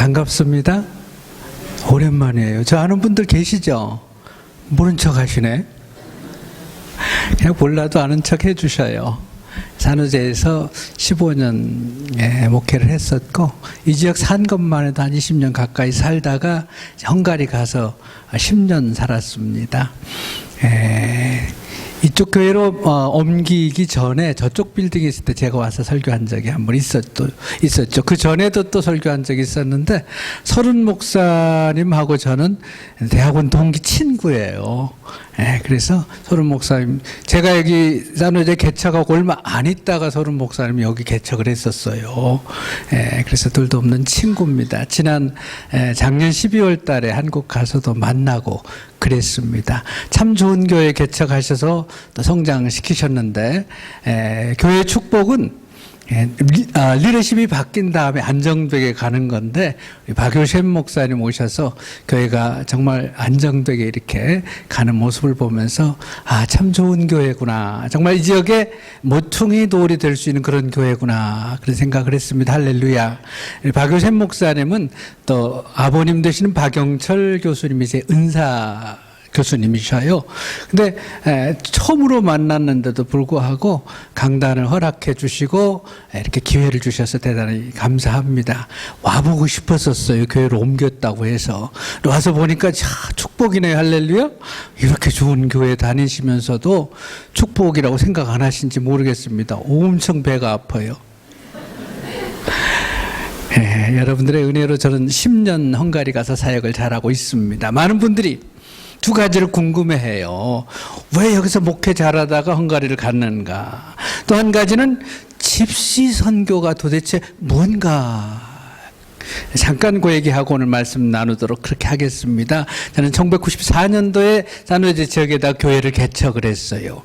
반갑습니다. 오랜만이에요. 저 아는 분들 계시죠? 모른 척 하시네. 그냥 몰라도 아는 척 해주셔요. 산호제에서 15년 목회를 했었고, 이 지역 산 것만 해도 한 20년 가까이 살다가 헝가리 가서 10년 살았습니다. 이쪽 교회로 옮기기 전에 저쪽 빌딩에 있을 때 제가 와서 설교한 적이 한 번 있었죠. 그 전에도 또 설교한 적이 있었는데, 서른 목사님하고 저는 대학원 동기 친구예요. 그래서 서른 목사님, 제가 여기 산호제 개척하고 얼마 안 있다가 서른 목사님이 여기 개척을 했었어요. 그래서 둘도 없는 친구입니다. 지난 작년 12월 달에 한국 가서도 만나고 그랬습니다. 참 좋은 교회 개척하셔서 또 성장시키셨는데, 교회 축복은 리더십이 바뀐 다음에 안정되게 가는 건데, 박효신 목사님 오셔서 교회가 정말 안정되게 이렇게 가는 모습을 보면서 참 좋은 교회구나, 정말 이 지역에 모퉁이 돌이 될 수 있는 그런 교회구나, 그런 생각을 했습니다. 할렐루야. 박효신 목사님은 또 아버님 되시는 박영철 교수님이 제 은사 교수님이셔요. 근데 처음으로 만났는데도 불구하고 강단을 허락해 주시고 이렇게 기회를 주셔서 대단히 감사합니다. 와보고 싶었었어요. 교회로 옮겼다고 해서. 와서 보니까 축복이네요. 할렐루야. 이렇게 좋은 교회 다니시면서도 축복이라고 생각 안 하신지 모르겠습니다. 엄청 배가 아파요. 여러분들의 은혜로 저는 10년 헝가리 가서 사역을 잘하고 있습니다. 많은 분들이 두 가지를 궁금해해요. 왜 여기서 목회 잘하다가 헝가리를 갔는가? 또 한 가지는 집시 선교가 도대체 뭔가? 잠깐 그 얘기하고 오늘 말씀 나누도록 그렇게 하겠습니다. 저는 1994년도에 산호제 지역에다 교회를 개척을 했어요.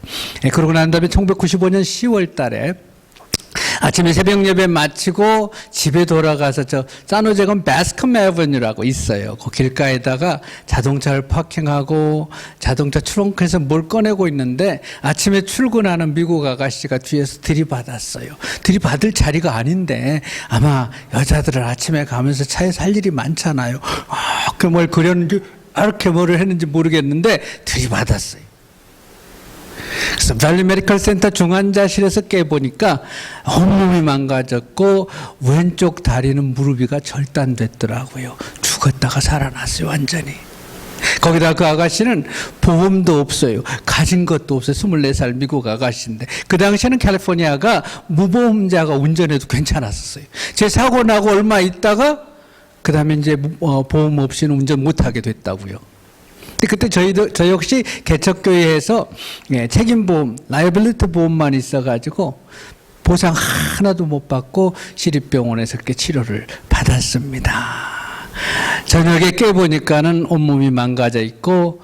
그러고 난 다음에 1995년 10월 달에 아침에 새벽 예배 마치고 집에 돌아가서 산호제건 베스컴 애버뉴라고 있어요. 그 길가에다가 자동차를 파킹하고 자동차 트렁크에서 뭘 꺼내고 있는데, 아침에 출근하는 미국 아가씨가 뒤에서 들이받았어요. 들이받을 자리가 아닌데, 아마 여자들은 아침에 가면서 차에서 할 일이 많잖아요. 그 뭘 그렸는지, 이렇게 뭐를 했는지 모르겠는데 들이받았어요. 그래서 밸리 메디컬 센터 중환자실에서 깨보니까 온몸이 망가졌고 왼쪽 다리는 무릎이가 절단됐더라고요. 죽었다가 살아났어요, 완전히. 거기다 그 아가씨는 보험도 없어요. 가진 것도 없어요. 24살 미국 아가씨인데, 그 당시에는 캘리포니아가 무보험자가 운전해도 괜찮았었어요. 제 사고 나고 얼마 있다가 그 다음에 이제 보험 없이는 운전 못하게 됐다고요. 그때 저 역시 개척교회에서 책임보험, 라이빌리티 보험만 있어가지고 보상 하나도 못 받고 시립병원에서 그렇게 치료를 받았습니다. 저녁에 깨보니까는 온몸이 망가져 있고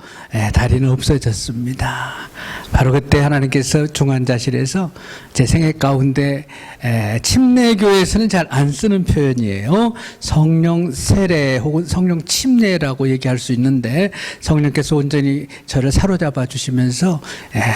다리는 없어졌습니다. 바로 그때 하나님께서 중환자실에서 제 생애 가운데, 침례교회에서는 잘 안 쓰는 표현이에요. 성령 세례 혹은 성령 침례라고 얘기할 수 있는데, 성령께서 온전히 저를 사로잡아 주시면서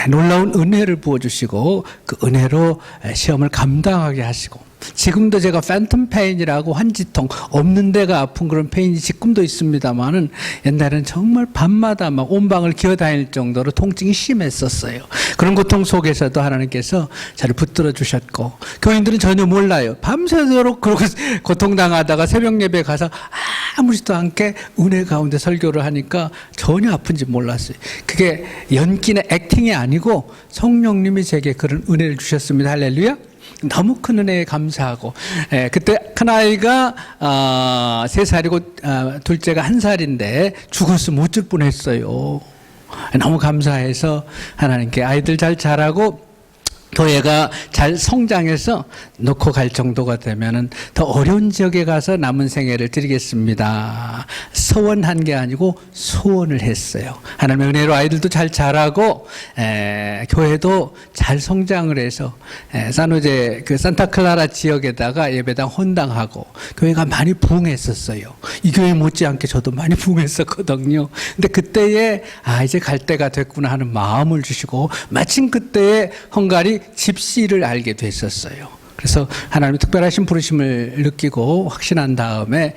놀라운 은혜를 부어주시고 그 은혜로 시험을 감당하게 하시고, 지금도 제가 팬텀 페인이라고 환지통, 없는 데가 아픈 그런 페인이 지금도 있습니다만은, 옛날에는 정말 밤마다 막 온 방을 기어다닐 정도로 통증이 심했었어요. 그런 고통 속에서도 하나님께서 저를 붙들어 주셨고, 교인들은 전혀 몰라요. 밤새도록 그러고 고통당하다가 새벽 예배 가서 아무렇지도 않게 은혜 가운데 설교를 하니까 전혀 아픈지 몰랐어요. 그게 연기나 액팅이 아니고 성령님이 제게 그런 은혜를 주셨습니다. 할렐루야. 너무 큰 은혜에 감사하고, 그때 큰아이가 3살이고 둘째가 1살인데 죽었으면 어쩔 뻔했어요. 너무 감사해서 하나님께 아이들 잘 자라고 교회가 잘 성장해서 놓고 갈 정도가 되면은 더 어려운 지역에 가서 남은 생애를 드리겠습니다. 서원한 게 아니고 소원을 했어요. 하나님의 은혜로 아이들도 잘 자라고, 교회도 잘 성장을 해서, 산호제 그 산타클라라 지역에다가 예배당 헌당하고 교회가 많이 부흥했었어요. 이 교회 못지않게 저도 많이 부흥했었거든요. 근데 그때에 이제 갈 때가 됐구나 하는 마음을 주시고, 마침 그때에 헝가리 집시를 알게 됐었어요. 그래서 하나님의 특별하신 부르심을 느끼고 확신한 다음에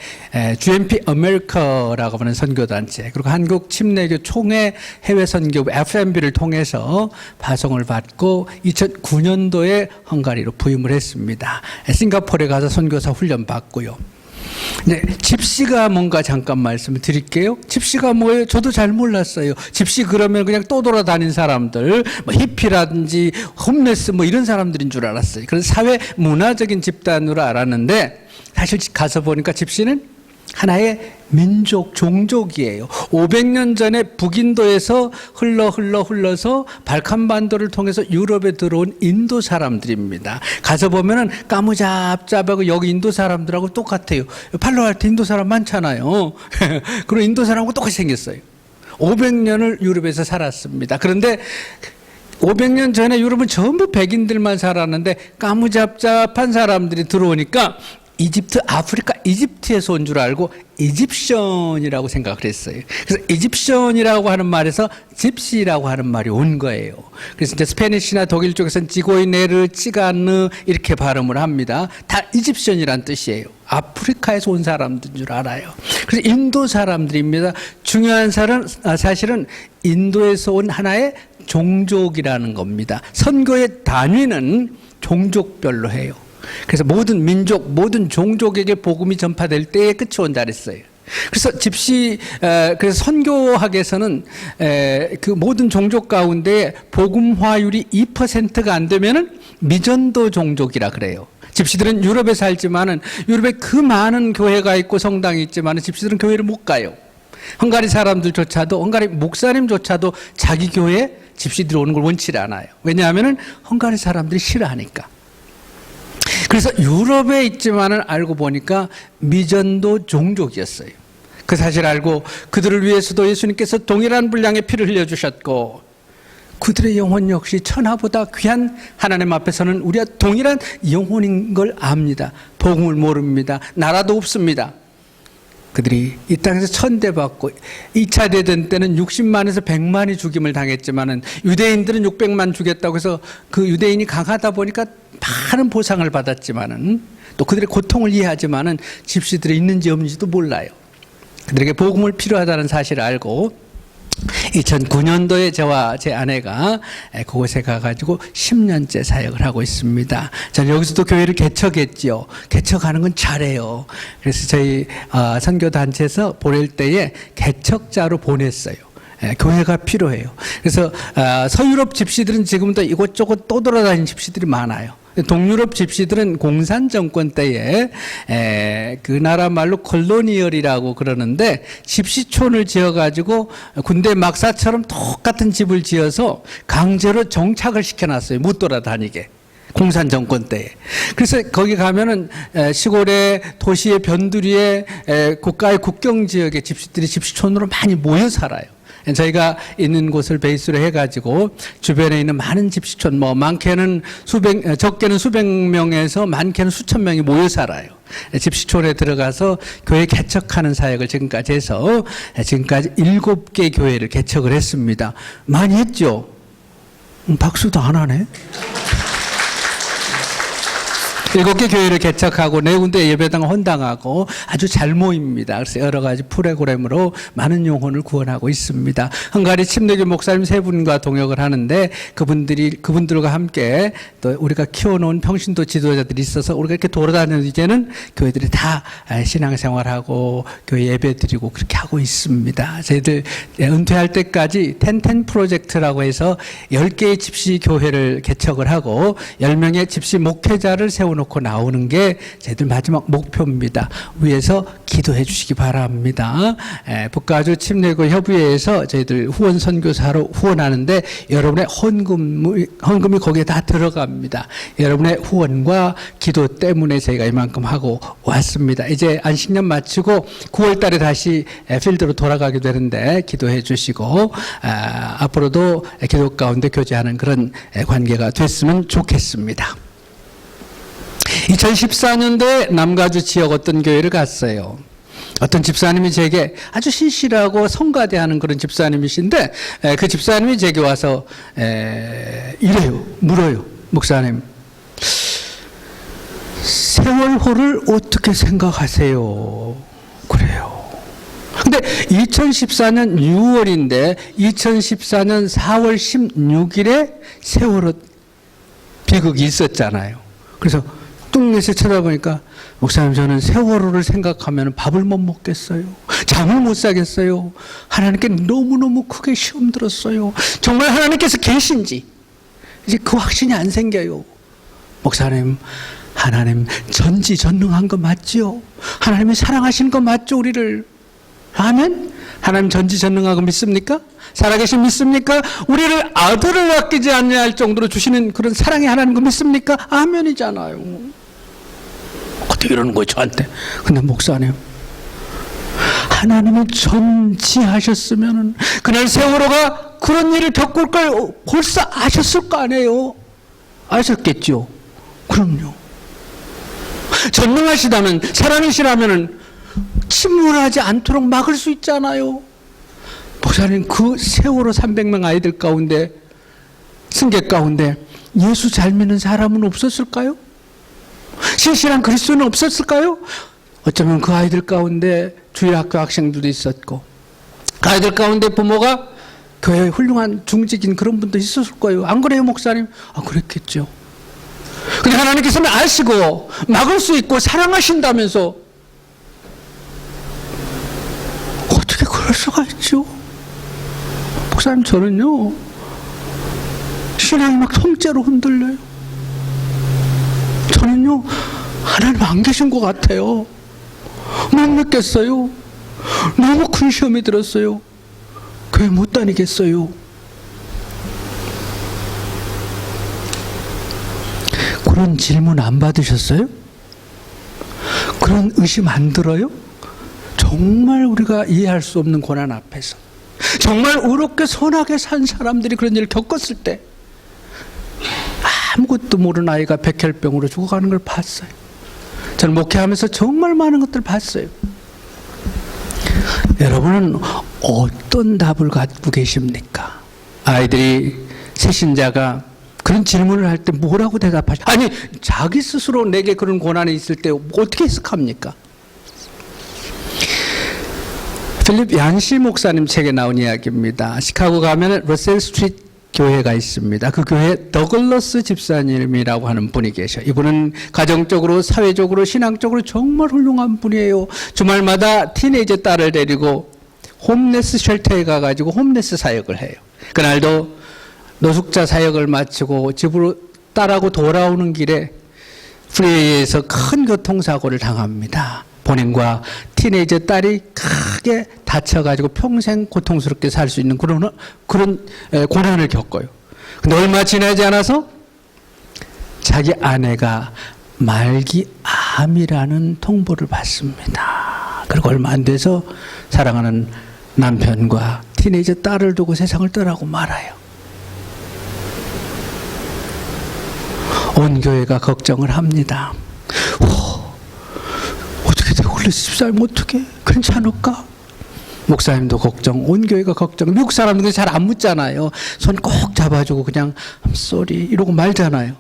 GMP 아메리카라고 하는 선교단체, 그리고 한국 침례교 총회 해외 선교부 FMB를 통해서 파송을 받고 2009년도에 헝가리로 부임을 했습니다. 싱가포르에 가서 선교사 훈련 받고요. 네, 집시가 뭔가 잠깐 말씀을 드릴게요. 집시가 뭐예요? 저도 잘 몰랐어요. 집시 그러면 그냥 떠돌아다닌 사람들, 뭐 히피라든지 홈레스 뭐 이런 사람들인 줄 알았어요. 그래서 사회 문화적인 집단으로 알았는데 사실 가서 보니까 집시는 하나의 민족, 종족이에요. 500년 전에 북인도에서 흘러서 발칸반도를 통해서 유럽에 들어온 인도 사람들입니다. 가서 보면은 까무잡잡하고 여기 인도 사람들하고 똑같아요. 팔로알토 인도 사람 많잖아요. 그리고 인도 사람하고 똑같이 생겼어요. 500년을 유럽에서 살았습니다. 그런데 500년 전에 유럽은 전부 백인들만 살았는데 까무잡잡한 사람들이 들어오니까 이집트, 아프리카, 이집트에서 온 줄 알고 이집션이라고 생각을 했어요. 그래서 이집션이라고 하는 말에서 집시라고 하는 말이 온 거예요. 그래서 이제 스페니쉬나 독일 쪽에서는 지고이네르, 치가느 이렇게 발음을 합니다. 다 이집션이란 뜻이에요. 아프리카에서 온 사람들인 줄 알아요. 그래서 인도 사람들입니다. 중요한 사실은 인도에서 온 하나의 종족이라는 겁니다. 선교의 단위는 종족별로 해요. 그래서 모든 민족, 모든 종족에게 복음이 전파될 때에 끝이 온다 그랬어요. 그래서 그래서 선교학에서는 그 모든 종족 가운데 복음화율이 2%가 안 되면은 미전도 종족이라 그래요. 집시들은 유럽에 살지만은 유럽에 그 많은 교회가 있고 성당이 있지만은 집시들은 교회를 못 가요. 헝가리 사람들조차도, 헝가리 목사님조차도 자기 교회에 집시들이 오는 걸 원치 않아요. 왜냐하면은 헝가리 사람들이 싫어하니까. 그래서 유럽에 있지만은 알고 보니까 미전도 종족이었어요. 그 사실 알고 그들을 위해서도 예수님께서 동일한 분량의 피를 흘려주셨고 그들의 영혼 역시 천하보다 귀한 하나님 앞에서는 우리가 동일한 영혼인 걸 압니다. 복음을 모릅니다. 나라도 없습니다. 그들이 이 땅에서 천대받고 2차 대전 때는 60만에서 100만이 죽임을 당했지만은 유대인들은 600만 죽였다고 해서 그 유대인이 강하다 보니까 많은 보상을 받았지만은 또 그들의 고통을 이해하지만은 집시들이 있는지 없는지도 몰라요. 그들에게 복음을 필요하다는 사실을 알고 2009년도에 저와 제 아내가 그곳에 가가지고 10년째 사역을 하고 있습니다. 저는 여기서도 교회를 개척했지요. 개척하는 건 잘해요. 그래서 저희 선교단체에서 보낼 때에 개척자로 보냈어요. 교회가 필요해요. 그래서 서유럽 집시들은 지금도 이곳저곳 떠돌아다니는 집시들이 많아요. 동유럽 집시들은 공산정권 때에 그 나라 말로 콜로니얼이라고 그러는데 집시촌을 지어가지고 군대 막사처럼 똑같은 집을 지어서 강제로 정착을 시켜놨어요. 못 돌아다니게. 공산정권 때에. 그래서 거기 가면은 시골의 도시의 변두리에 국가의 국경지역의 집시들이 집시촌으로 많이 모여 살아요. 저희가 있는 곳을 베이스로 해가지고 주변에 있는 많은 집시촌, 뭐 많게는 적게는 수백 명에서 많게는 수천 명이 모여 살아요. 집시촌에 들어가서 교회 개척하는 사역을 지금까지 해서 지금까지 7개 교회를 개척을 했습니다. 많이 했죠? 박수도 안 하네. 7개 교회를 개척하고 4군데 예배당 헌당하고 아주 잘 모입니다. 그래서 여러 가지 프로그램으로 많은 영혼을 구원하고 있습니다. 헝가리 침례교 목사님 3분과 동역을 하는데 그분들과 함께 또 우리가 키워놓은 평신도 지도자들이 있어서 우리가 이렇게 돌아다니는 이제는 교회들이 다 신앙생활하고 교회 예배 드리고 그렇게 하고 있습니다. 저희들 은퇴할 때까지 텐텐 프로젝트라고 해서 10개의 집시 교회를 개척을 하고 10명의 집시 목회자를 세우는 놓고 나오는 게 저희들 마지막 목표입니다. 위에서 기도해 주시기 바랍니다. 북가주 침례교 협의회에서 저희들 후원 선교사로 후원하는데 여러분의 헌금이 거기에 다 들어갑니다. 여러분의 후원과 기도 때문에 저희가 이만큼 하고 왔습니다. 이제 안식년 마치고 9월 달에 다시 필드로 돌아가게 되는데 기도해 주시고 앞으로도 기도 가운데 교제하는 그런 관계가 됐으면 좋겠습니다. 2014년도에 남가주 지역 어떤 교회를 갔어요. 어떤 집사님이 제게 아주 신실하고 성가대하는 그런 집사님이신데 그 집사님이 제게 와서 이래요. 물어요. 목사님, 세월호를 어떻게 생각하세요? 그래요. 근데 2014년 6월인데 2014년 4월 16일에 세월호 비극이 있었잖아요. 그래서 뚱넷을 쳐다보니까 목사님, 저는 세월호를 생각하면 밥을 못 먹겠어요. 잠을 못 자겠어요. 하나님께 너무너무 크게 시험 들었어요. 정말 하나님께서 계신지 이제 그 확신이 안 생겨요. 목사님, 하나님 전지전능한 거 맞죠? 하나님이 사랑하시는 거 맞죠? 우리를. 아멘? 하나님 전지전능한 거 믿습니까? 살아계신 믿습니까? 우리를 아들을 아끼지 않냐 할 정도로 주시는 그런 사랑의 하나님 거 믿습니까? 아멘이잖아요. 어떻게 이러는 거예요, 저한테? 근데 목사님, 하나님이 전지하셨으면 그날 세월호가 그런 일을 겪을 걸 벌써 아셨을 거 아니에요? 아셨겠죠? 그럼요. 전능하시다면, 사랑이시라면 침몰하지 않도록 막을 수 있잖아요. 목사님, 그 세월호 300명 아이들 가운데, 승객 가운데 예수 잘 믿는 사람은 없었을까요? 신실한 그리스도는 없었을까요? 어쩌면 그 아이들 가운데 주일학교 학생들도 있었고, 그 아이들 가운데 부모가 교회에 훌륭한 중직인 그런 분도 있었을 거예요. 안 그래요, 목사님? 아, 그랬겠죠. 근데 하나님께서는 아시고 막을 수 있고 사랑하신다면서 어떻게 그럴 수가 있죠? 목사님, 저는요, 신앙이 막 통째로 흔들려요. 저는요, 하나님 안 계신 것 같아요. 못 믿겠어요. 너무 큰 시험이 들었어요. 교회 못 다니겠어요. 그런 질문 안 받으셨어요? 그런 의심 안 들어요? 정말 우리가 이해할 수 없는 고난 앞에서, 정말 의롭게 선하게 산 사람들이 그런 일을 겪었을 때 아무것도 모르는 아이가 백혈병으로 죽어가는 걸 봤어요. 저는 목회하면서 정말 많은 것들을 봤어요. 여러분은 어떤 답을 갖고 계십니까? 아이들이, 새신자가 그런 질문을 할 때 뭐라고 대답하시? 아니, 자기 스스로 내게 그런 고난이 있을 때 어떻게 해석합니까? 필립 얀시 목사님 책에 나온 이야기입니다. 시카고 가면 러셀 스트리트 교회가 있습니다. 그 교회에 더글러스 집사님이라고 하는 분이 계셔. 이분은 가정적으로, 사회적으로, 신앙적으로 정말 훌륭한 분이에요. 주말마다 티네이저 딸을 데리고 홈레스 쉘터에 가가지고 홈레스 사역을 해요. 그날도 노숙자 사역을 마치고 집으로 딸하고 돌아오는 길에 프리웨이에서 큰 교통사고를 당합니다. 본인과 티네이저 딸이 크게 다쳐가지고 평생 고통스럽게 살 수 있는 그런 고난을 겪어요. 근데 얼마 지나지 않아서 자기 아내가 말기암이라는 통보를 받습니다. 그리고 얼마 안 돼서 사랑하는 남편과 티네이저 딸을 두고 세상을 떠나고 말아요. 온 교회가 걱정을 합니다. 어떻게 더글러스 집사님 어떻게 괜찮을까? 목사님도 걱정, 온 교회가 걱정. 미국 사람들은 잘 안 묻잖아요. 손 꼭 잡아주고 그냥 I'm sorry 이러고 말잖아요.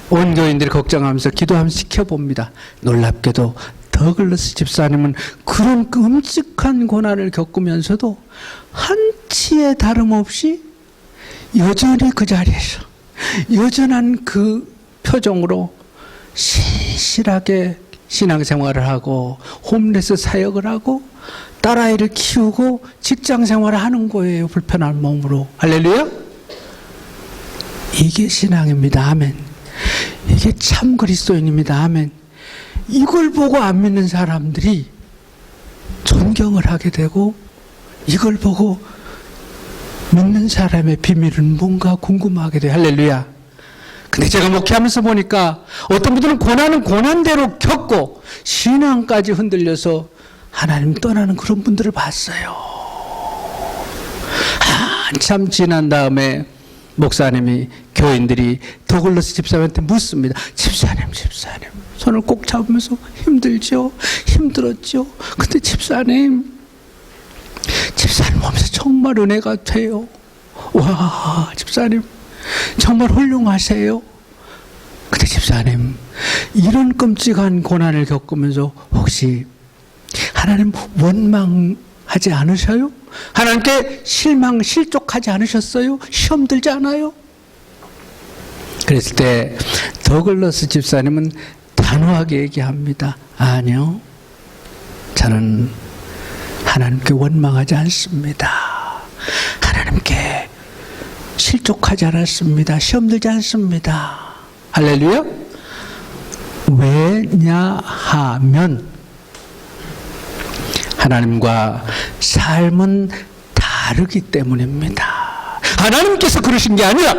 온 교인들이 걱정하면서 기도하면서 지켜봅니다. 놀랍게도 더글러스 집사님은 그런 끔찍한 고난을 겪으면서도 한치의 다름없이 여전히 그 자리에서 여전한 그 표정으로 신실하게 신앙생활을 하고 홈레스 사역을 하고 딸아이를 키우고 직장생활을 하는 거예요. 불편한 몸으로. 할렐루야. 이게 신앙입니다. 아멘. 이게 참 그리스도인입니다. 아멘. 이걸 보고 안 믿는 사람들이 존경을 하게 되고, 이걸 보고 믿는 사람의 비밀은 뭔가 궁금하게 돼요. 할렐루야. 근데 제가 목회하면서 보니까 어떤 분들은 고난은 고난대로 겪고 신앙까지 흔들려서 하나님 떠나는 그런 분들을 봤어요. 한참 지난 다음에 목사님이, 교인들이 더글러스 집사님한테 묻습니다. 집사님, 손을 꼭 잡으면서 힘들죠? 힘들었죠? 근데 집사님 몸에서 정말 은혜가 돼요. 와, 집사님 정말 훌륭하세요. 근데 집사님, 이런 끔찍한 고난을 겪으면서 혹시 하나님 원망하지 않으셔요? 하나님께 실족하지 않으셨어요? 시험 들지 않아요? 그랬을 때 더글러스 집사님은 단호하게 얘기합니다. 아니요, 저는 하나님께 원망하지 않습니다. 하나님께 실족하지 않았습니다. 시험 들지 않습니다. 할렐루야. 왜냐하면 하나님과 삶은 다르기 때문입니다. 하나님께서 그러신 게 아니라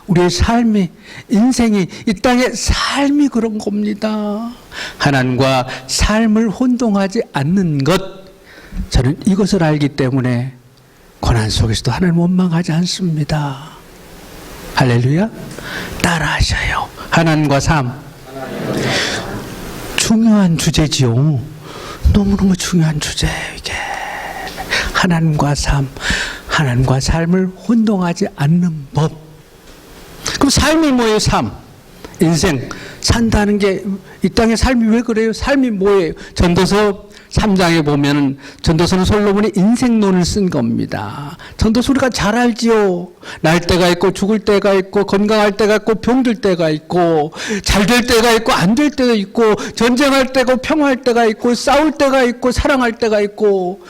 우리의 삶이, 인생이, 이 땅의 삶이 그런 겁니다. 하나님과 삶을 혼동하지 않는 것, 저는 이것을 알기 때문에 고난 속에서도 하나님 원망하지 않습니다. 할렐루야. 따라하셔요. 하나님과 삶. 중요한 주제지요. 너무너무 중요한 주제예요, 이게. 하나님과 삶. 하나님과 삶을 혼동하지 않는 법. 그럼 삶이 뭐예요? 삶. 인생. 산다는 게, 이 땅의 삶이 왜 그래요? 삶이 뭐예요? 전도서 3장에 보면은, 전도서는 솔로몬이 인생론을 쓴 겁니다. 전도서 우리가 잘 알지요. 날 때가 있고, 죽을 때가 있고, 건강할 때가 있고, 병들 때가 있고, 잘 될 때가 있고, 안 될 때가 있고, 전쟁할 때고, 평화할 때가 있고, 싸울 때가 있고, 사랑할 때가 있고,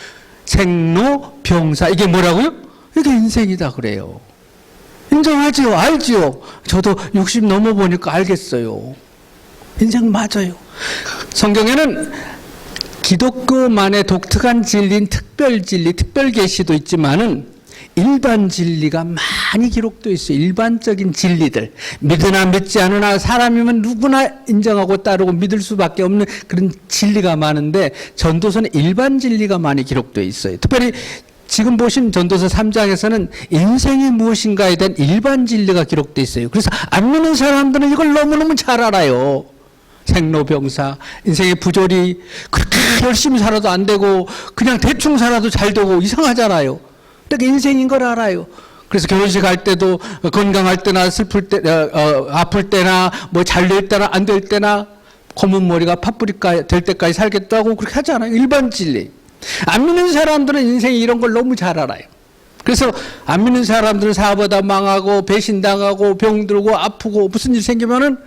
생로, 병사. 이게 뭐라고요? 이게 인생이다 그래요. 인정하지요? 알지요? 저도 60 넘어보니까 알겠어요. 인생 맞아요. 성경에는 기독교만의 독특한 진리인 특별 진리, 특별 계시도 있지만은 일반 진리가 많이 기록되어 있어요. 일반적인 진리들. 믿으나 믿지 않으나 사람이면 누구나 인정하고 따르고 믿을 수밖에 없는 그런 진리가 많은데 전도서는 일반 진리가 많이 기록되어 있어요. 특별히 지금 보신 전도서 3장에서는 인생이 무엇인가에 대한 일반 진리가 기록되어 있어요. 그래서 안 믿는 사람들은 이걸 너무너무 잘 알아요. 생로병사, 인생의 부조리, 그렇게 열심히 살아도 안 되고 그냥 대충 살아도 잘 되고 이상하잖아요. 그러니까 인생인 걸 알아요. 그래서 결혼식 할 때도 건강할 때나 슬플 때, 아플 때나 뭐 잘 될 때나 안 될 때나 검은 머리가 파프리카 될 때까지 살겠다고 그렇게 하잖아요. 일반 진리. 안 믿는 사람들은 인생이 이런 걸 너무 잘 알아요. 그래서 안 믿는 사람들은 사업하다 망하고 배신당하고 병들고 아프고 무슨 일 생기면은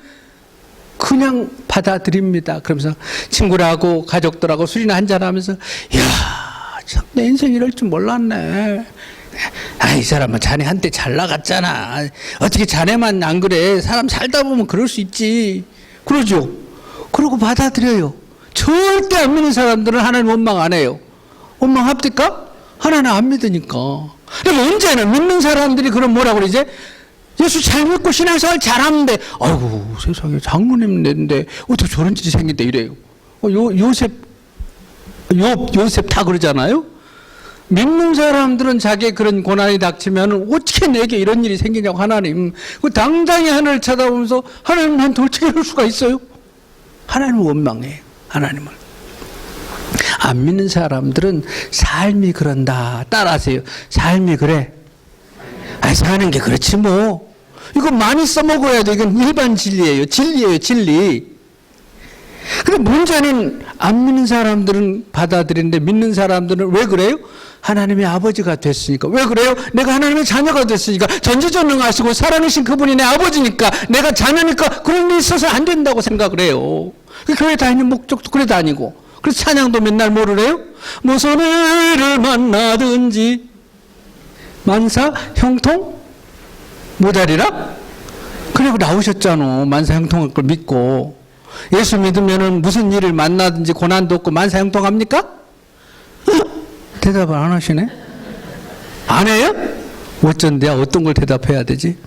그냥 받아들입니다. 그러면서 친구라고 가족들하고 술이나 한잔하면서 이야, 참 내 인생 이럴 줄 몰랐네. 아, 이 사람은 자네 한때 잘 나갔잖아. 어떻게 자네만 안 그래. 사람 살다 보면 그럴 수 있지. 그러죠. 그러고 받아들여요. 절대 안 믿는 사람들은 하나님 원망 안 해요. 원망합니까? 하나님 안 믿으니까. 그럼 언제는 믿는 사람들이 그럼 뭐라고 그러지? 예수 잘 믿고 신앙생활 잘하는데, 아이고 세상에 장로님 냈는데 어떻게 저런 짓이 생긴대 이래요. 요셉 다 그러잖아요. 믿는 사람들은 자기 그런 고난이 닥치면 어떻게 내게 이런 일이 생기냐고 하나님. 그 당당히 하늘을 쳐다보면서 하나님한테 어떻게 이럴 수가 있어요? 하나님을 원망해. 하나님을. 안 믿는 사람들은 삶이 그런다. 따라하세요. 삶이 그래. 아, 사는 게 그렇지 뭐. 이거 많이 써먹어야 돼. 이건 일반 진리예요. 진리예요. 진리. 근데 문제는 안 믿는 사람들은 받아들이는데 믿는 사람들은 왜 그래요? 하나님의 아버지가 됐으니까. 왜 그래요? 내가 하나님의 자녀가 됐으니까. 전지전능하시고 살아계신 그분이 내 아버지니까. 내가 자녀니까 그런 일 있어서 안 된다고 생각을 해요. 교회 다니는 목적도 그래 다니고. 그래서 찬양도 맨날 뭐를 해요? 무슨 일을 만나든지 만사 형통 모자리라? 그리고 나오셨잖아. 만사 형통할 걸 믿고. 예수 믿으면은 무슨 일을 만나든지 고난도 없고 만사 형통합니까? 대답을 안 하시네? 안 해요? 어쩐데요? 어떤 걸 대답해야 되지?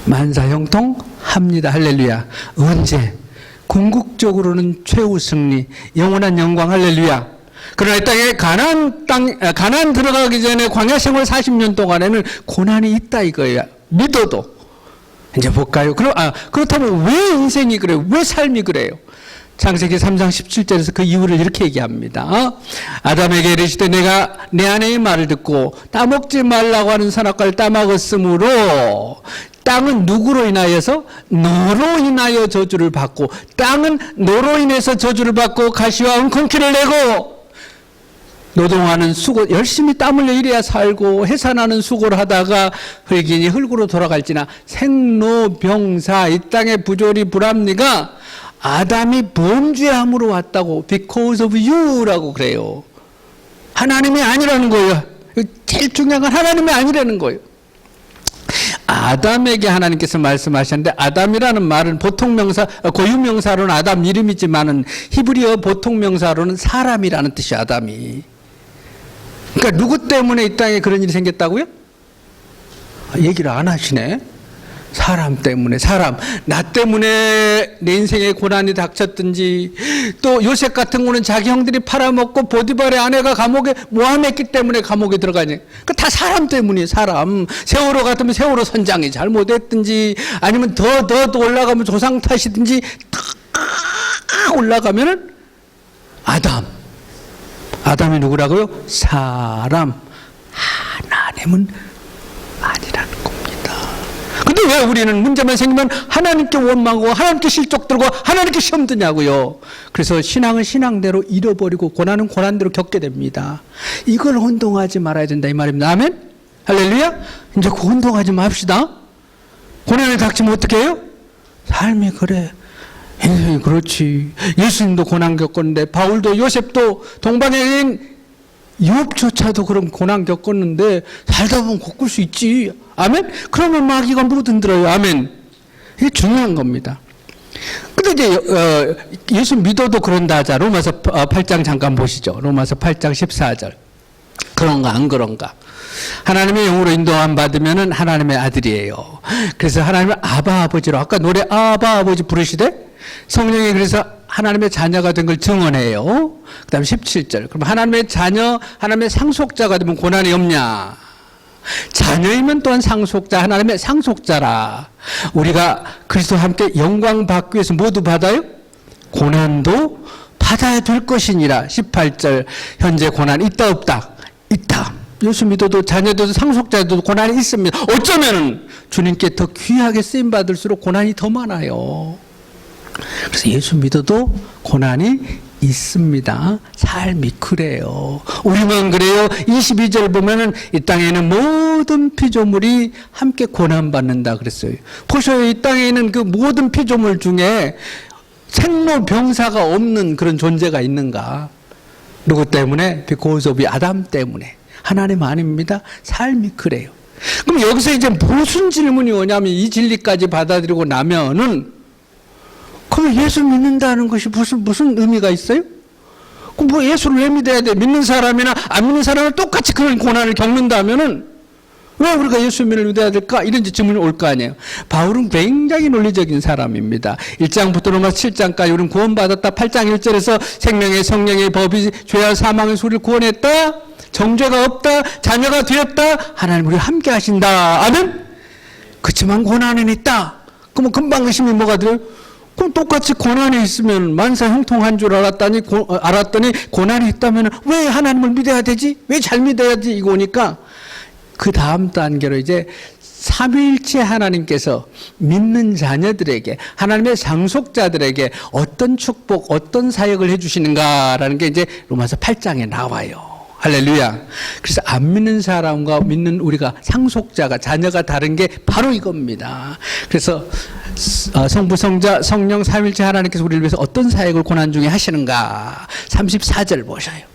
만사 형통합니다. 할렐루야. 언제? 궁극적으로는 최후 승리, 영원한 영광. 할렐루야. 그러나 이 땅에 가나안 들어가기 전에 광야 생활 40년 동안에는 고난이 있다 이거예요. 믿어도. 이제 볼까요? 그렇다면 왜 인생이 그래요? 왜 삶이 그래요? 창세기 3장 17절에서 그 이유를 이렇게 얘기합니다. 아담에게 이르시되 내가 내 아내의 말을 듣고 따먹지 말라고 하는 선악과를 따먹었으므로 땅은 누구로 인하여서? 너로 인하여 저주를 받고, 땅은 너로 인해서 저주를 받고 가시와 웅콩키를 내고, 노동하는 수고, 열심히 땀 흘려 일해야 살고 해산하는 수고를 하다가 흙이니 흙으로 돌아갈지나 생로병사, 이 땅의 부조리 불합리가 아담이 범죄함으로 왔다고, because of you라고 그래요. 하나님이 아니라는 거예요. 제일 중요한 건 하나님이 아니라는 거예요. 아담에게 하나님께서 말씀하셨는데, 아담이라는 말은 보통명사, 고유명사로는 아담 이름이지만은 히브리어 보통명사로는 사람이라는 뜻이 아담이. 그러니까 누구 때문에 이 땅에 그런 일이 생겼다고요? 얘기를 안 하시네. 사람 때문에, 사람. 나 때문에 내 인생에 고난이 닥쳤든지, 또 요셉 같은 거는 자기 형들이 팔아먹고 보디발의 아내가 감옥에 모함했기 때문에 감옥에 들어가니. 그 다 사람 때문이에요, 사람. 세월호 같으면 세월호 선장이 잘못했든지, 아니면 더 올라가면 조상 탓이든지, 다 올라가면은 아담이 누구라고요? 사람. 하나님은 아니라는 겁니다. 근데 왜 우리는 문제만 생기면 하나님께 원망하고 하나님께 실족 들고 하나님께 시험 드냐고요. 그래서 신앙은 신앙대로 잃어버리고 고난은 고난대로 겪게 됩니다. 이걸 혼동하지 말아야 된다 이 말입니다. 아멘? 할렐루야? 이제 그 혼동하지 맙시다. 고난을 닥치면 어떻게 해요? 삶이 그래. 그렇지. 예수님도 고난 겪었는데, 바울도 요셉도 동방여인 유업조차도 그런 고난 겪었는데 살다 보면 겪을 수 있지. 아멘? 그러면 마귀가 뭐든 들어요. 아멘? 이게 중요한 겁니다. 근데 이제 예수 믿어도 그런다 하자. 로마서 8장 잠깐 보시죠. 로마서 8장 14절. 그런가 안 그런가? 하나님의 영으로 인도함 받으면은 하나님의 아들이에요. 그래서 하나님을 아바 아버지로, 아까 노래 아바 아버지 부르시되 성령이 그래서 하나님의 자녀가 된 걸 증언해요. 그 다음에 17절. 그럼 하나님의 자녀, 하나님의 상속자가 되면 고난이 없냐? 자녀이면 또한 상속자, 하나님의 상속자라. 우리가 그리스도와 함께 영광 받기 위해서 모두 받아요? 고난도 받아야 될 것이니라. 18절. 현재 고난 있다 없다? 있다. 예수 믿어도 자녀도 상속자도 고난이 있습니다. 어쩌면 주님께 더 귀하게 쓰임받을수록 고난이 더 많아요. 그래서 예수 믿어도 고난이 있습니다. 삶이 그래요. 우리만 그래요. 22절 보면은 이 땅에는 모든 피조물이 함께 고난받는다 그랬어요. 보셔요. 이 땅에 있는 그 모든 피조물 중에 생로병사가 없는 그런 존재가 있는가? 누구 때문에? because of 아담 때문에. 하나님 아닙니다. 삶이 그래요. 그럼 여기서 이제 무슨 질문이 오냐면, 이 진리까지 받아들이고 나면은, 그럼 예수 믿는다는 것이 무슨 의미가 있어요? 그럼 뭐 예수를 왜 믿어야 돼? 믿는 사람이나 안 믿는 사람은 똑같이 그런 고난을 겪는다면은 왜 우리가 예수님을 믿어야 될까? 이런 질문이 올 거 아니에요. 바울은 굉장히 논리적인 사람입니다. 1장부터 로마서 7장까지 우리는 구원받았다. 8장 1절에서 생명의 성령의 법이 죄와 사망의 소리를 구원했다. 정죄가 없다. 자녀가 되었다. 하나님 우리와 함께 하신다. 아멘? 그렇지만 고난은 있다. 그러면 금방 의심이 뭐가 들어요? 그럼 똑같이 고난이 있으면 만사 형통한 줄 알았더니 고난이 있다면 왜 하나님을 믿어야 되지? 왜 잘 믿어야지? 이거 오니까 그 다음 단계로 이제 삼위일체 하나님께서 믿는 자녀들에게, 하나님의 상속자들에게 어떤 축복, 어떤 사역을 해주시는가라는 게 이제 로마서 8장에 나와요. 할렐루야. 그래서 안 믿는 사람과 믿는 우리가 상속자가, 자녀가 다른 게 바로 이겁니다. 그래서 성부, 성자, 성령, 삼위일체 하나님께서 우리를 위해서 어떤 사역을 고난 중에 하시는가. 34절 보셔요.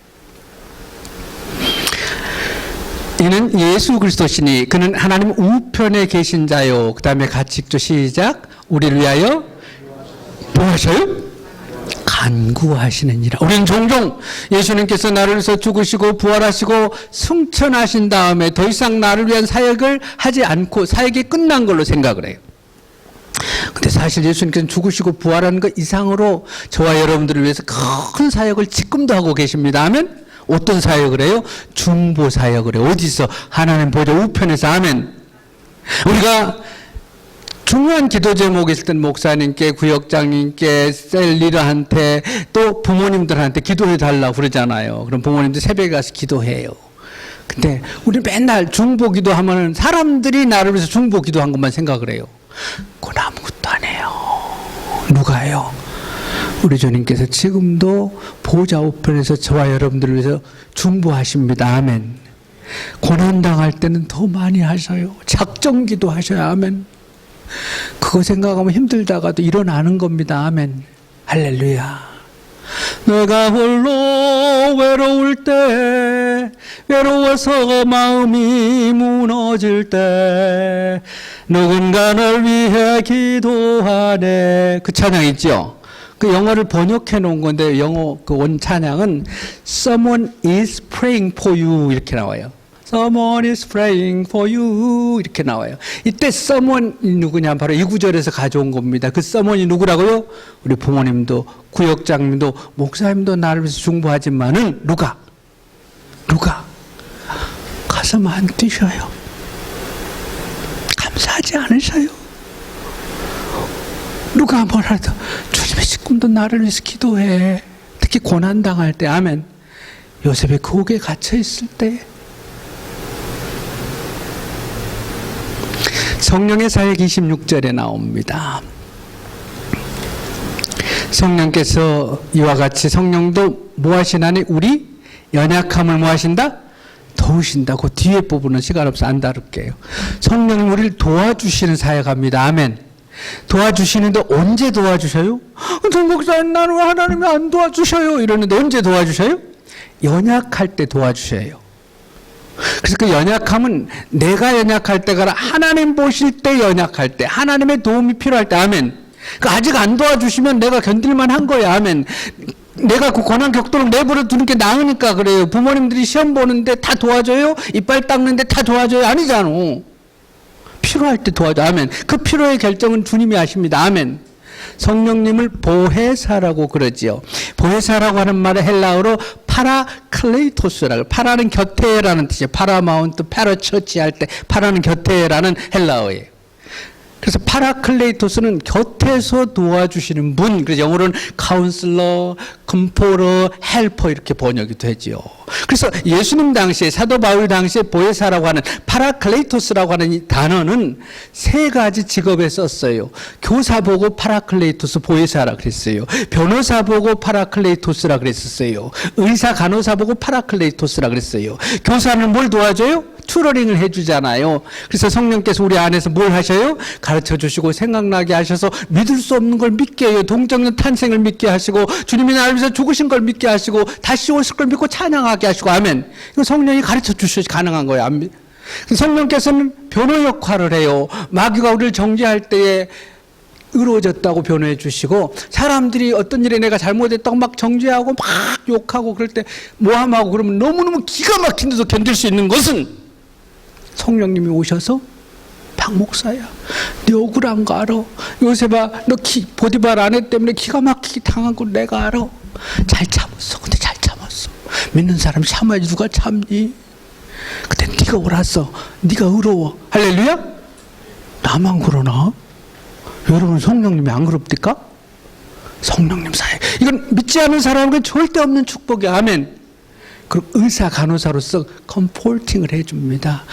이는 예수 그리스도시니 그는 하나님 우편에 계신 자요. 그 다음에 같이 읽죠. 시작. 우리를 위하여 뭐 하셔요? 간구하시느니라. 우리는 종종 예수님께서 나를 위해서 죽으시고 부활하시고 승천하신 다음에 더 이상 나를 위한 사역을 하지 않고 사역이 끝난 걸로 생각을 해요. 근데 사실 예수님께서는 죽으시고 부활하는 것 이상으로 저와 여러분들을 위해서 큰 사역을 지금도 하고 계십니다. 아멘? 어떤 사역을 해요? 중보 사역을 해요. 어디서? 하나님 보좌 우편에서. 아멘. 우리가 중요한 기도 제목이 있을 땐 목사님께, 구역장님께, 셀 리더한테, 또 부모님들한테 기도해 달라고 그러잖아요. 그럼 부모님들 새벽에 가서 기도해요. 근데 우리 맨날 중보기도 하면은 사람들이 나를 위해서 중보기도 한 것만 생각을 해요. 그건 아무것도 안 해요. 누가요? 우리 주님께서 지금도 보좌 우편에서 저와 여러분들을 위해서 중보하십니다. 아멘. 고난당할 때는 더 많이 하셔요. 작정기도 하셔야. 아멘. 그거 생각하면 힘들다가도 일어나는 겁니다. 아멘. 할렐루야. 내가 홀로 외로울 때, 외로워서 마음이 무너질 때, 누군가 널 위해 기도하네. 그 찬양 있죠? 그 영어를 번역해 놓은 건데, 영어 그 원 찬양은 Someone is praying for you 이렇게 나와요. Someone is praying for you 이렇게 나와요. 이때 someone이 누구냐? 바로 이 구절에서 가져온 겁니다. 그 someone이 누구라고요? 우리 부모님도 구역장님도 목사님도 나를 위해서 중보하지만은 누가 가슴 안 뛰셔요. 감사하지 않으셔요. 누가 뭐라도 주님의 지금도 나를 위해서 기도해. 특히 고난당할 때. 아멘. 요셉이 그 옥에 갇혀 있을 때 성령의 사역 26절에 나옵니다. 성령께서 이와 같이 성령도 뭐 하시나니 우리 연약함을 뭐 하신다? 도우신다. 그 뒤에 부분은 시간 없어 안 다룰게요. 성령이 우리를 도와주시는 사역합니다. 아멘. 도와주시는데 언제 도와주셔요? 목사님 나는 하나님이 안 도와주셔요 이러는데 언제 도와주셔요? 연약할 때 도와주셔요. 그래서 그 연약함은 내가 연약할 때가 아니라 하나님 보실 때 연약할 때, 하나님의 도움이 필요할 때. 아멘. 그 아직 안 도와주시면 내가 견딜만 한 거야. 아멘. 내가 그 고난 격도를 내버려 두는 게 나으니까 그래요. 부모님들이 시험 보는데 다 도와줘요? 이빨 닦는데 다 도와줘요? 아니잖아. 필요할 때 도와줘. 아멘. 그 필요의 결정은 주님이 하십니다. 아멘. 성령님을 보혜사라고 그러지요. 보혜사라고 하는 말은 헬라어로 파라클레이토스라고. 파라는 곁에라는 뜻이에요. 파라마운트, 파라처치 할 때 파라는 곁에라는 헬라어예요. 그래서 파라클레이토스는 곁에서 도와주시는 분. 그래서 영어로는 카운슬러, 컴포러, 헬퍼 이렇게 번역이 되지요. 그래서 예수님 당시에 사도 바울 당시에 보혜사라고 하는 파라클레이토스라고 하는 이 단어는 세 가지 직업에 썼어요. 교사 보고 파라클레이토스 보혜사라 그랬어요. 변호사 보고 파라클레이토스라 그랬었어요. 의사 간호사 보고 파라클레이토스라 그랬어요. 교사는 뭘 도와줘요? 튜러링을 해주잖아요. 그래서 성령께서 우리 안에서 뭘 하셔요? 가르쳐 주시고 생각나게 하셔서 믿을 수 없는 걸 믿게 해요. 동정녀 탄생을 믿게 하시고 주님이 나를 위해서 죽으신 걸 믿게 하시고 다시 오실 걸 믿고 찬양하게 하시고. 아멘. 이거 성령이 가르쳐 주셔야지 가능한 거예요. 성령께서는 변호 역할을 해요. 마귀가 우리를 정죄할 때에 의로워졌다고 변호해 주시고, 사람들이 어떤 일에 내가 잘못했다고 막 정죄하고 막 욕하고 그럴 때 모함하고 그러면 너무너무 기가 막힌 데도 견딜 수 있는 것은 성령님이 오셔서 박 목사야, 네 억울한 거 알아. 요셉아, 너 보디발 아내 때문에 기가 막히게 당한 거 내가 알아. 잘 참았어. 근데 잘 참았어. 믿는 사람이 참아야지 누가 참니. 근데 네가 옳았어. 네가 의로워. 할렐루야. 나만 그러나? 여러분 성령님이 안 그럽니까? 성령님 사역. 이건 믿지 않는 사람에게 절대 없는 축복이야. 아멘. 그리고 의사 간호사로서 컴포팅을 해줍니다.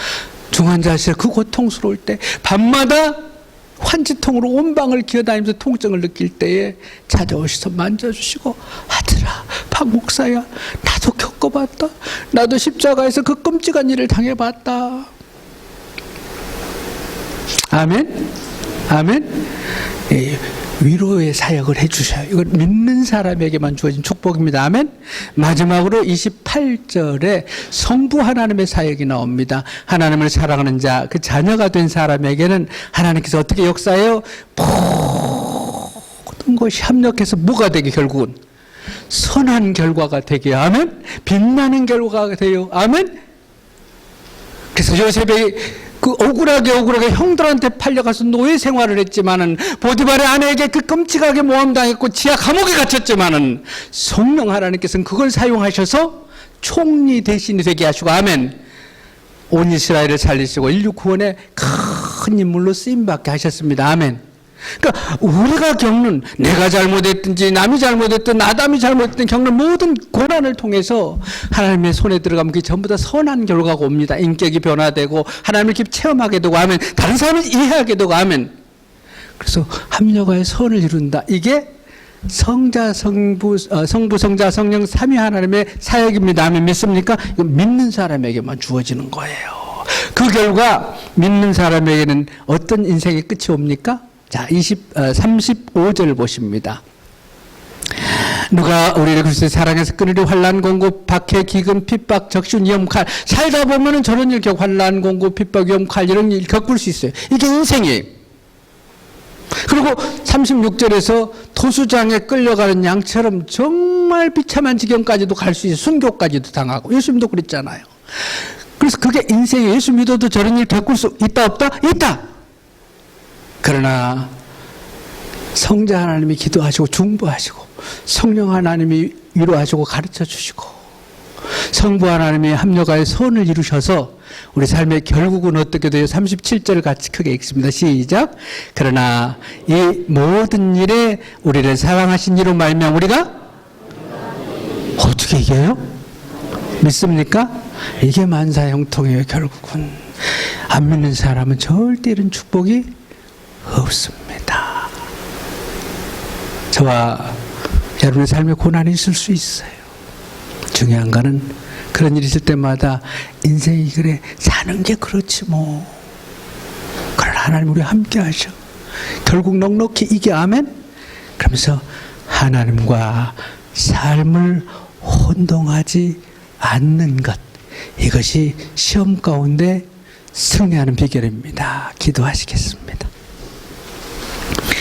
중환자실 그 고통스러울 때 밤마다 환지통으로 온 방을 기어다니면서 통증을 느낄 때에 찾아오셔서 만져주시고, 아들아, 박 목사야, 나도 겪어봤다. 나도 십자가에서 그 끔찍한 일을 당해봤다. 아멘. 아멘. 예, 위로의 사역을 해주셔요. 이건 믿는 사람에게만 주어진 축복입니다. 아멘. 마지막으로 28절에 성부 하나님의 사역이 나옵니다. 하나님을 사랑하는 자, 그 자녀가 된 사람에게는 하나님께서 어떻게 역사해요? 모든 것이 합력해서 뭐가 되게 결국은 선한 결과가 되게. 아멘. 빛나는 결과가 돼요. 아멘. 그래서 요셉이 그 억울하게 형들한테 팔려가서 노예 생활을 했지만은, 보디발의 아내에게 그 끔찍하게 모함당했고 지하 감옥에 갇혔지만은, 성령 하나님께서는 그걸 사용하셔서 총리 대신이 되게 하시고. 아멘. 온 이스라엘을 살리시고 인류 구원에 큰 인물로 쓰임받게 하셨습니다. 아멘. 그러니까 우리가 겪는, 내가 잘못했든지 남이 잘못했든 아담이 잘못했든 겪는 모든 고난을 통해서 하나님의 손에 들어가면 그게 전부 다 선한 결과가 옵니다. 인격이 변화되고 하나님을 깊이 체험하게 되고 하면, 다른 사람을 이해하게 되고 하면, 그래서 합력하여 선을 이룬다. 이게 성자, 성부, 성자, 성령 삼위 하나님의 사역입니다 하면 믿습니까? 이거 믿는 사람에게만 주어지는 거예요. 그 결과 믿는 사람에게는 어떤 인생의 끝이 옵니까? 자, 35절 보십니다. 누가 우리를 그리스도의 사랑에서 끊으려 환난, 공고, 박해, 기근, 핍박, 적신, 위험, 칼. 살다 보면은 저런 일 겪고 환난, 공고, 핍박, 위험, 칼 이런 일 겪을 수 있어요. 이게 인생이에요. 그리고 36절에서 토수장에 끌려가는 양처럼 정말 비참한 지경까지도 갈 수 있어요. 순교까지도 당하고. 예수님도 그랬잖아요. 그래서 그게 인생이에요. 예수 믿어도 저런 일 겪을 수 있다 없다? 있다. 그러나 성자 하나님이 기도하시고 중보하시고 성령 하나님이 위로하시고 가르쳐 주시고 성부 하나님이 합력하여 선을 이루셔서 우리 삶의 결국은 어떻게 돼요? 37절 같이 크게 읽습니다. 시작. 그러나 이 모든 일에 우리를 사랑하신 이로 말미암아 우리가 어떻게 이겨요? 믿습니까? 이게 만사형통이에요. 결국은 안 믿는 사람은 절대 이런 축복이 없습니다. 저와 여러분의 삶에 고난이 있을 수 있어요. 중요한 거는 그런 일이 있을 때마다 인생이 그래, 사는 게 그렇지 뭐. 그러나 하나님 우리 함께 하셔. 결국 넉넉히 이게 아멘? 그러면서 하나님과 삶을 혼동하지 않는 것, 이것이 시험 가운데 승리하는 비결입니다. 기도하시겠습니다.